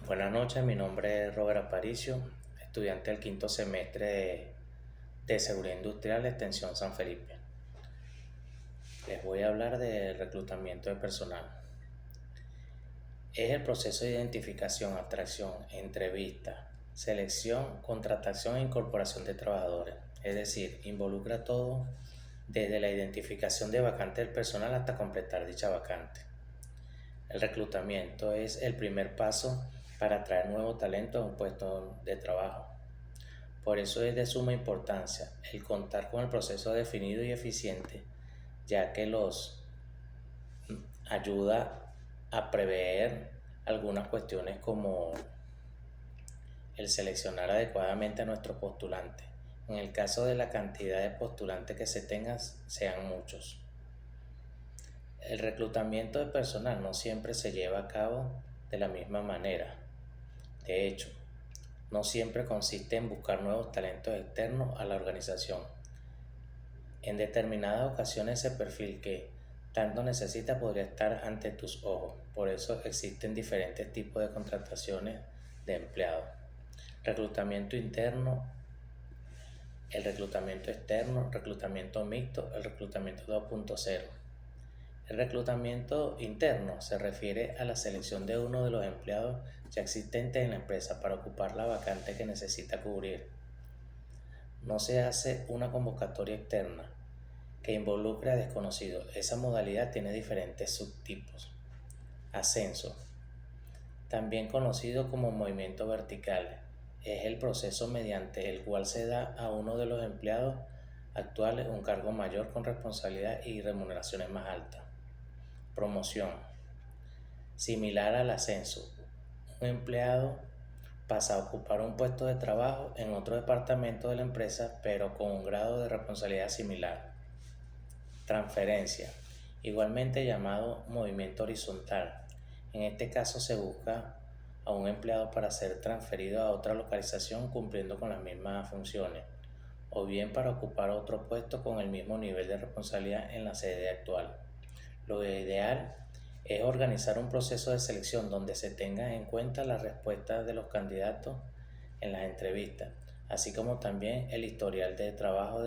Buenas noches, mi nombre es Robert Aparicio, estudiante del quinto semestre de Seguridad Industrial, Extensión San Felipe. Les voy a hablar del reclutamiento de personal. Es el proceso de identificación, atracción, entrevista, selección, contratación e incorporación de trabajadores. Es decir, involucra todo desde la identificación de vacante del personal hasta completar dicha vacante. El reclutamiento es el primer paso para atraer nuevo talento a un puesto de trabajo. Por eso es de suma importancia el contar con el proceso definido y eficiente, ya que los ayuda a prever algunas cuestiones como el seleccionar adecuadamente a nuestros postulantes. En el caso de la cantidad de postulantes que se tengan, sean muchos. El reclutamiento de personal no siempre se lleva a cabo de la misma manera. De hecho, no siempre consiste en buscar nuevos talentos externos a la organización. En determinadas ocasiones ese perfil que tanto necesitas podría estar ante tus ojos. Por eso existen diferentes tipos de contrataciones de empleados. Reclutamiento interno, el reclutamiento externo, reclutamiento mixto, el reclutamiento 2.0. El reclutamiento interno se refiere a la selección de uno de los empleados ya existentes en la empresa para ocupar la vacante que necesita cubrir. No se hace una convocatoria externa que involucre a desconocidos. Esa modalidad tiene diferentes subtipos. Ascenso, también conocido como movimiento vertical, es el proceso mediante el cual se da a uno de los empleados actuales un cargo mayor con responsabilidad y remuneraciones más altas. Promoción, similar al ascenso, un empleado pasa a ocupar un puesto de trabajo en otro departamento de la empresa, pero con un grado de responsabilidad similar. Transferencia, igualmente llamado movimiento horizontal. En este caso se busca a un empleado para ser transferido a otra localización cumpliendo con las mismas funciones, o bien para ocupar otro puesto con el mismo nivel de responsabilidad en la sede actual. Lo ideal es organizar un proceso de selección donde se tenga en cuenta las respuestas de los candidatos en las entrevistas, así como también el historial de trabajo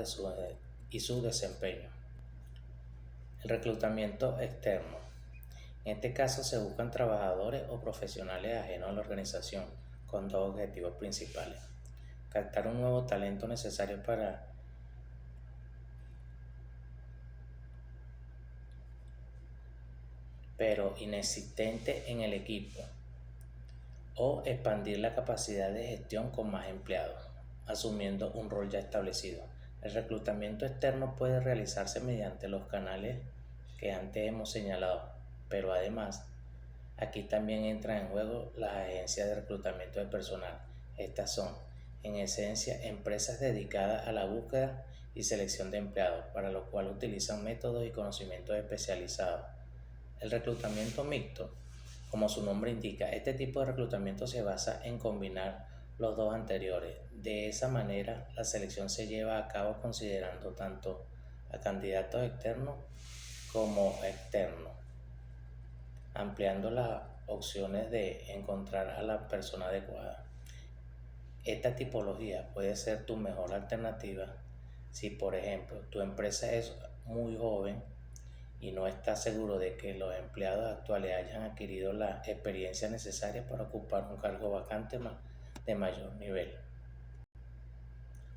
y su desempeño. El reclutamiento externo. En este caso se buscan trabajadores o profesionales ajenos a la organización con dos objetivos principales: captar un nuevo talento necesario pero inexistente en el equipo, o expandir la capacidad de gestión con más empleados, asumiendo un rol ya establecido. El reclutamiento externo puede realizarse mediante los canales que antes hemos señalado, pero además aquí también entran en juego las agencias de reclutamiento de personal. Estas son, en esencia, empresas dedicadas a la búsqueda y selección de empleados, para lo cual utilizan métodos y conocimientos especializados. El reclutamiento mixto, como su nombre indica, este tipo de reclutamiento se basa en combinar los dos anteriores. De esa manera, la selección se lleva a cabo considerando tanto a candidatos externos como externos, ampliando las opciones de encontrar a la persona adecuada. Esta tipología puede ser tu mejor alternativa si, por ejemplo, tu empresa es muy joven y no estás seguro de que los empleados actuales hayan adquirido la experiencia necesaria para ocupar un cargo vacante de mayor nivel.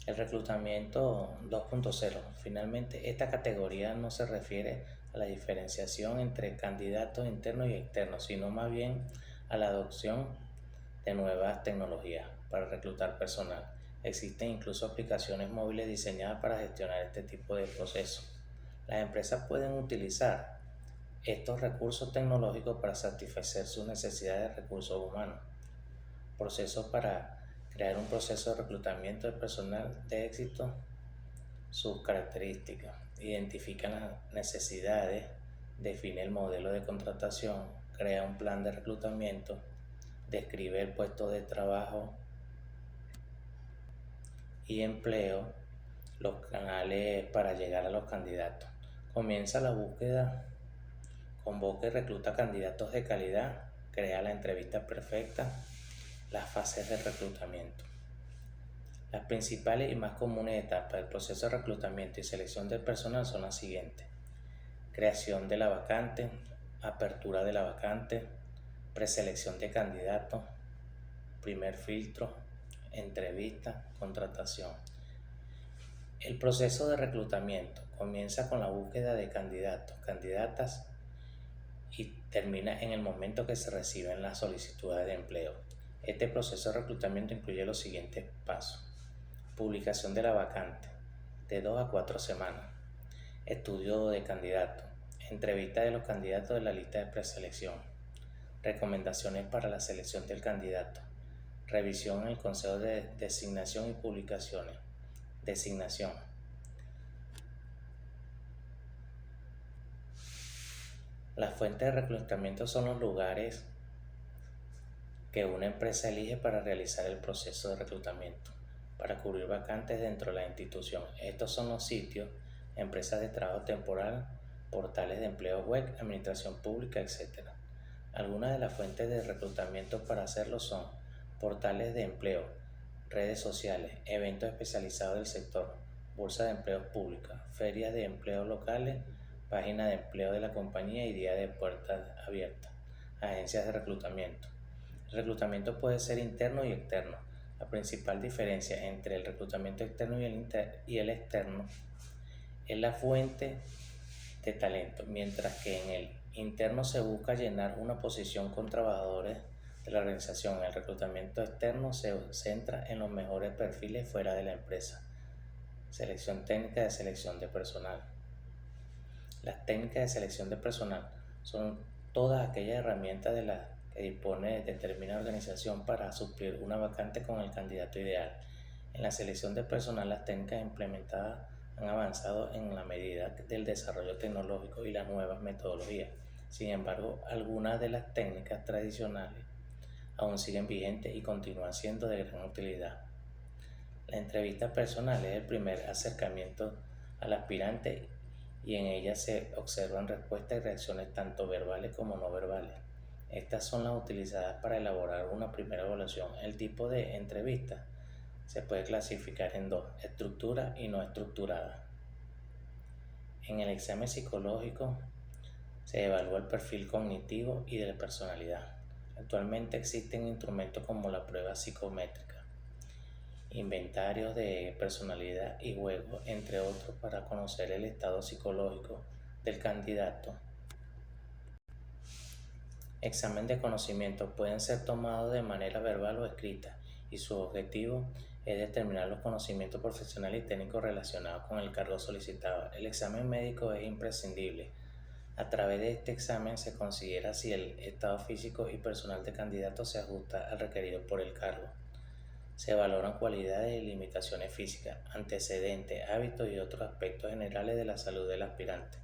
El reclutamiento 2.0. Finalmente, esta categoría no se refiere a la diferenciación entre candidatos internos y externos, sino más bien a la adopción de nuevas tecnologías para reclutar personal. Existen incluso aplicaciones móviles diseñadas para gestionar este tipo de procesos. Las empresas pueden utilizar estos recursos tecnológicos para satisfacer sus necesidades de recursos humanos. Procesos para crear un proceso de reclutamiento de personal de éxito. Sus características: identifica las necesidades, define el modelo de contratación, crea un plan de reclutamiento, describe el puesto de trabajo y empleo, los canales para llegar a los candidatos. Comienza la búsqueda, convoca y recluta candidatos de calidad, crea la entrevista perfecta, las fases de reclutamiento. Las principales y más comunes etapas del proceso de reclutamiento y selección del personal son las siguientes: creación de la vacante, apertura de la vacante, preselección de candidatos, primer filtro, entrevista, contratación. El proceso de reclutamiento comienza con la búsqueda de candidatos, candidatas y termina en el momento que se reciben las solicitudes de empleo. Este proceso de reclutamiento incluye los siguientes pasos: publicación de la vacante, de 2 a 4 semanas, estudio de candidatos, entrevista de los candidatos de la lista de preselección, recomendaciones para la selección del candidato, revisión en el Consejo de Designación y publicaciones, designación. Las fuentes de reclutamiento son los lugares que una empresa elige para realizar el proceso de reclutamiento, para cubrir vacantes dentro de la institución. Estos son los sitios, empresas de trabajo temporal, portales de empleo web, administración pública, etc. Algunas de las fuentes de reclutamiento para hacerlo son portales de empleo, redes sociales, eventos especializados del sector, bolsa de empleos públicas, ferias de empleo locales, página de empleo de la compañía y día de puertas abiertas, agencias de reclutamiento. El reclutamiento puede ser interno y externo. La principal diferencia entre el reclutamiento externo y el externo es la fuente de talento, mientras que en el interno se busca llenar una posición con trabajadores de la organización. El reclutamiento externo se centra en los mejores perfiles fuera de la empresa. Selección técnica de selección de personal. Las técnicas de selección de personal son todas aquellas herramientas de las que dispone determinada organización para suplir una vacante con el candidato ideal. En la selección de personal, las técnicas implementadas han avanzado en la medida del desarrollo tecnológico y las nuevas metodologías. Sin embargo, algunas de las técnicas tradicionales aún siguen vigentes y continúan siendo de gran utilidad. La entrevista personal es el primer acercamiento al aspirante y en ella se observan respuestas y reacciones tanto verbales como no verbales. Estas son las utilizadas para elaborar una primera evaluación. El tipo de entrevista se puede clasificar en dos: estructura y no estructurada. En el examen psicológico se evalúa el perfil cognitivo y de la personalidad. Actualmente existen instrumentos como la prueba psicométrica, inventarios de personalidad y juegos, entre otros, para conocer el estado psicológico del candidato. Examen de conocimiento pueden ser tomados de manera verbal o escrita y su objetivo es determinar los conocimientos profesionales y técnicos relacionados con el cargo solicitado. El examen médico es imprescindible. A través de este examen se considera si el estado físico y personal del candidato se ajusta al requerido por el cargo. Se valoran cualidades y limitaciones físicas, antecedentes, hábitos y otros aspectos generales de la salud del aspirante.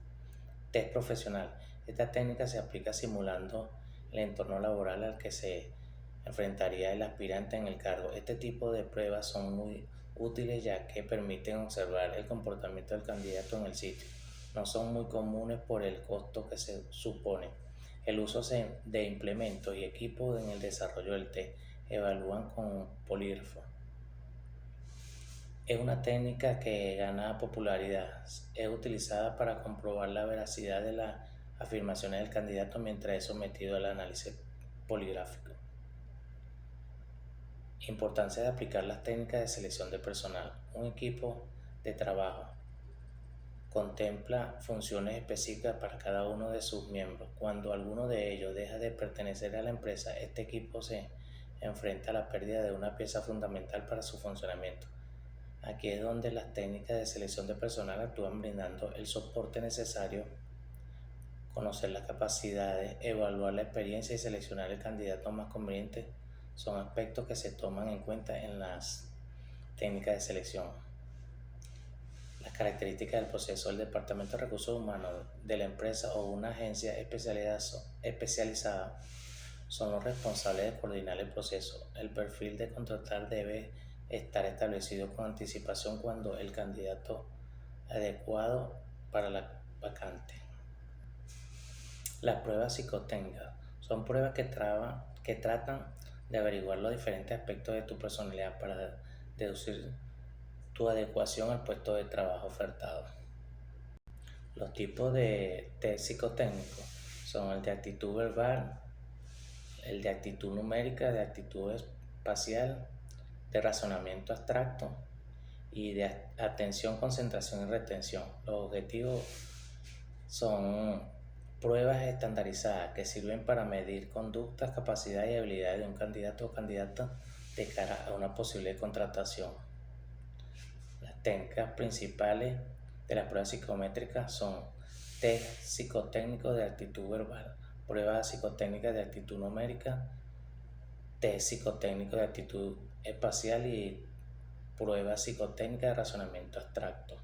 Test profesional. Esta técnica se aplica simulando el entorno laboral al que se enfrentaría el aspirante en el cargo. Este tipo de pruebas son muy útiles ya que permiten observar el comportamiento del candidato en el sitio. No son muy comunes por el costo que se supone. El uso de implementos y equipos en el desarrollo del test evalúan con polígrafo. Es una técnica que gana popularidad. Es utilizada para comprobar la veracidad de las afirmaciones del candidato mientras es sometido al análisis poligráfico. Importancia de aplicar las técnicas de selección de personal. Un equipo de trabajo contempla funciones específicas para cada uno de sus miembros. Cuando alguno de ellos deja de pertenecer a la empresa, este equipo se enfrenta a la pérdida de una pieza fundamental para su funcionamiento. Aquí es donde las técnicas de selección de personal actúan brindando el soporte necesario. Conocer las capacidades, evaluar la experiencia y seleccionar el candidato más conveniente son aspectos que se toman en cuenta en las técnicas de selección. Las características del proceso. El Departamento de Recursos Humanos de la empresa o una agencia especializada son los responsables de coordinar el proceso. El perfil de contratar debe estar establecido con anticipación cuando el candidato adecuado para la vacante. Las pruebas psicotécnicas son pruebas que tratan de averiguar los diferentes aspectos de tu personalidad para deducir tu adecuación al puesto de trabajo ofertado. Los tipos de test psicotécnicos son el de actitud verbal, el de actitud numérica, de actitud espacial, de razonamiento abstracto y de atención, concentración y retención. Los objetivos son pruebas estandarizadas que sirven para medir conductas, capacidades y habilidades de un candidato o candidata de cara a una posible contratación. Las técnicas principales de las pruebas psicométricas son test psicotécnicos de actitud verbal, pruebas psicotécnicas de actitud numérica, test psicotécnico de actitud espacial y pruebas psicotécnicas de razonamiento abstracto.